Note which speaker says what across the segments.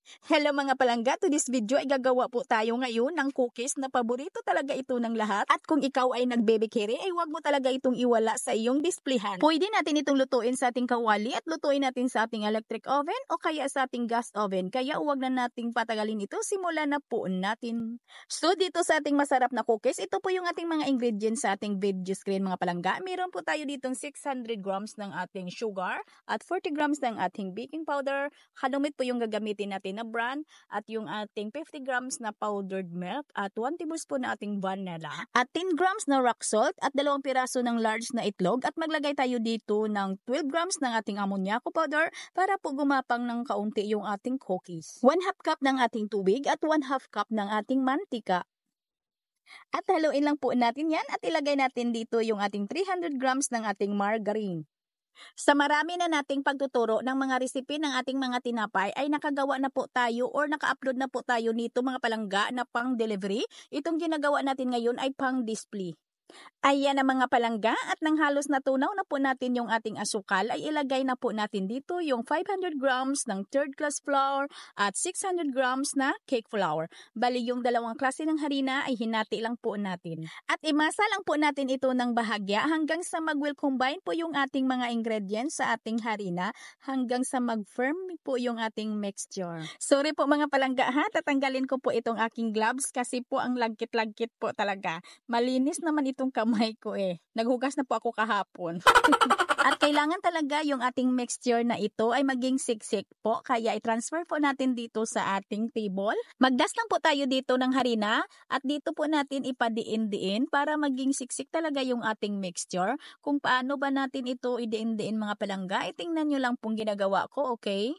Speaker 1: Hello mga palangga, to this video ay gagawa po tayo ngayon ng cookies na paborito talaga ito ng lahat. At kung ikaw ay nagbebekere ay huwag mo talaga itong iwala sa iyong displayhan. Pwede natin itong lutuin sa ating kawali at lutuin natin sa ating electric oven o kaya sa ating gas oven. Kaya huwag na nating patagalin ito, simulan na po natin. So dito sa ating masarap na cookies, ito po yung ating mga ingredients sa ating video screen mga palangga. Meron po tayo ditong 600 grams ng ating sugar at 40 grams ng ating baking powder. Halumit po yung gagamitin natin na brand at yung ating 50 grams na powdered milk at 1 tablespoon na ating vanilla at 10 grams na rock salt at 2 piraso ng large na itlog at maglagay tayo dito ng 12 grams ng ating ammoniaco powder para po gumapang ng kaunti yung ating cookies. 1/2 cup ng ating tubig at 1/2 cup ng ating mantika. At haluin lang po natin yan at ilagay natin dito yung ating 300 grams ng ating margarine. Sa marami na nating pagtuturo ng mga resipe ng ating mga tinapay ay nakagawa na po tayo or naka-upload na po tayo nito mga palangga na pang delivery. Itong ginagawa natin ngayon ay pang display. Ayan ang mga palangga at nang halos natunaw na po natin yung ating asukal ay ilagay na po natin dito yung 500 grams ng third class flour at 600 grams na cake flour. Bali yung dalawang klase ng harina ay hinati lang po natin. At imasa lang po natin ito ng bahagya hanggang sa mag-will combine po yung ating mga ingredients sa ating harina hanggang sa mag-firm po yung ating mixture. Sorry po mga palangga ha, tatanggalin ko po itong aking gloves kasi po ang lagkit-lagkit po talaga. Malinis naman itong kamay ko eh. Naghugas na po ako kahapon. At kailangan talaga yung ating mixture na ito ay maging siksik po. Kaya i-transfer po natin dito sa ating table. Magdas lang po tayo dito ng harina at dito po natin ipadiin-diin para maging siksik talaga yung ating mixture. Kung paano ba natin ito idiin-diin mga palangga, itingnan nyo lang pong ginagawa ko, okay?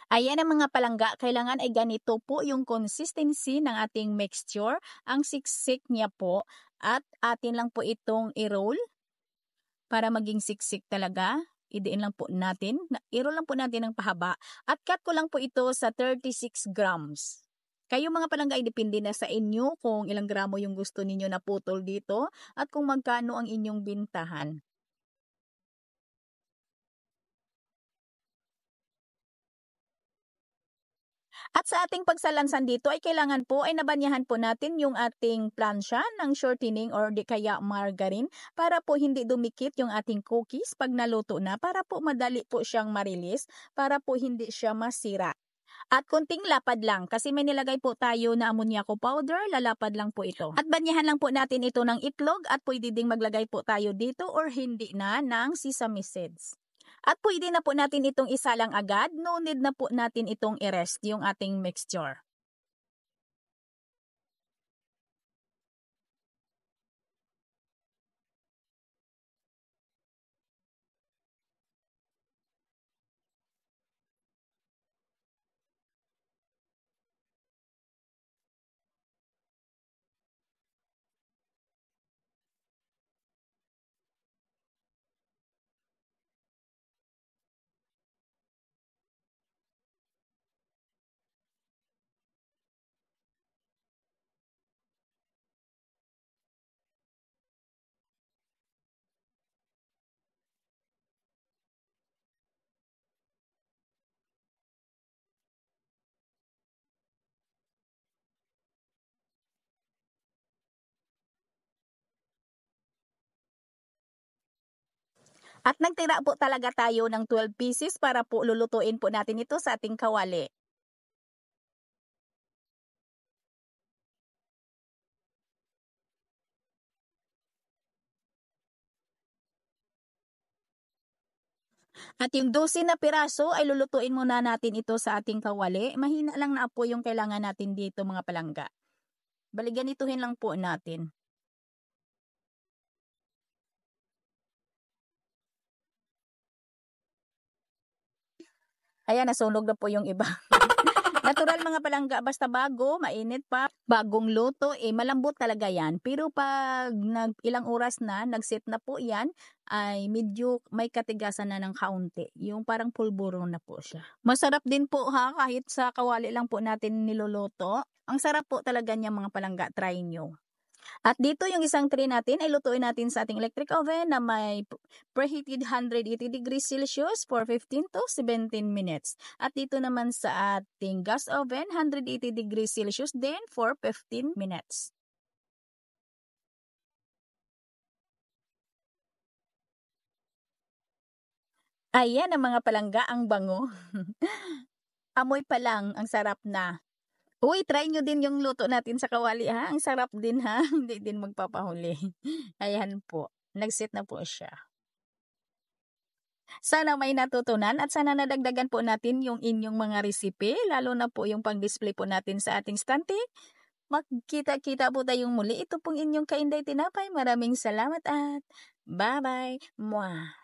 Speaker 1: Ayan ang mga palangga, kailangan ay ganito po yung consistency ng ating mixture. Ang siksik niya po at atin lang po itong i-roll para maging siksik talaga. Idiin lang po natin, i-roll lang po natin ng pahaba at cut ko lang po ito sa 36 grams. Kayo mga palangga ay depende na sa inyo kung ilang gramo yung gusto ninyo na putol dito at kung magkano ang inyong bintahan. At sa ating pagsalansan dito ay kailangan po ay nabanyahan po natin yung ating plansya ng shortening or di kaya margarine para po hindi dumikit yung ating cookies pag naluto na para po madali po siyang marilis para po hindi siya masira. At konting lapad lang kasi may nilagay po tayo na ammoniaco powder, lalapad lang po ito. At banyahan lang po natin ito ng itlog at pwede ding maglagay po tayo dito or hindi na ng sesame seeds. At pwede na po natin itong isalang agad, no need na po natin itong i-rest yung ating mixture. At nagtira po talaga tayo ng 12 pieces para po lulutuin po natin ito sa ating kawali. At yung 12 na piraso ay lulutuin muna natin ito sa ating kawali. Mahina lang na apoy yung kailangan natin dito mga palangga. Bali ganituhin lang po natin. Ayan, nasunog na po yung iba. Natural mga palangga, basta bago, mainit pa, bagong luto, malambot talaga yan. Pero pag ilang oras na, nag-set na po yan, ay medyo may katigasan na ng kaunti. Yung parang pulburo na po siya. Masarap din po ha, kahit sa kawali lang po natin niluluto. Ang sarap po talaga niya mga palangga, try nyo. At dito yung isang tray natin ay lutuin natin sa ating electric oven na may preheated 180 degrees Celsius for 15 to 17 minutes. At dito naman sa ating gas oven, 180 degrees Celsius din for 15 minutes. Ayan ang mga palangga, ang bango. Amoy pa lang, ang sarap na. Uy, try nyo din yung luto natin sa kawali ha. Ang sarap din ha. Hindi din magpapahuli. Ayan po. Nag-set na po siya. Sana may natutunan at sana nadagdagan po natin yung inyong mga recipe. Lalo na po yung pang-display po natin sa ating stante. Magkita-kita po tayong muli. Ito pong inyong Kainday Tinapay. Maraming salamat at bye-bye. Mwah.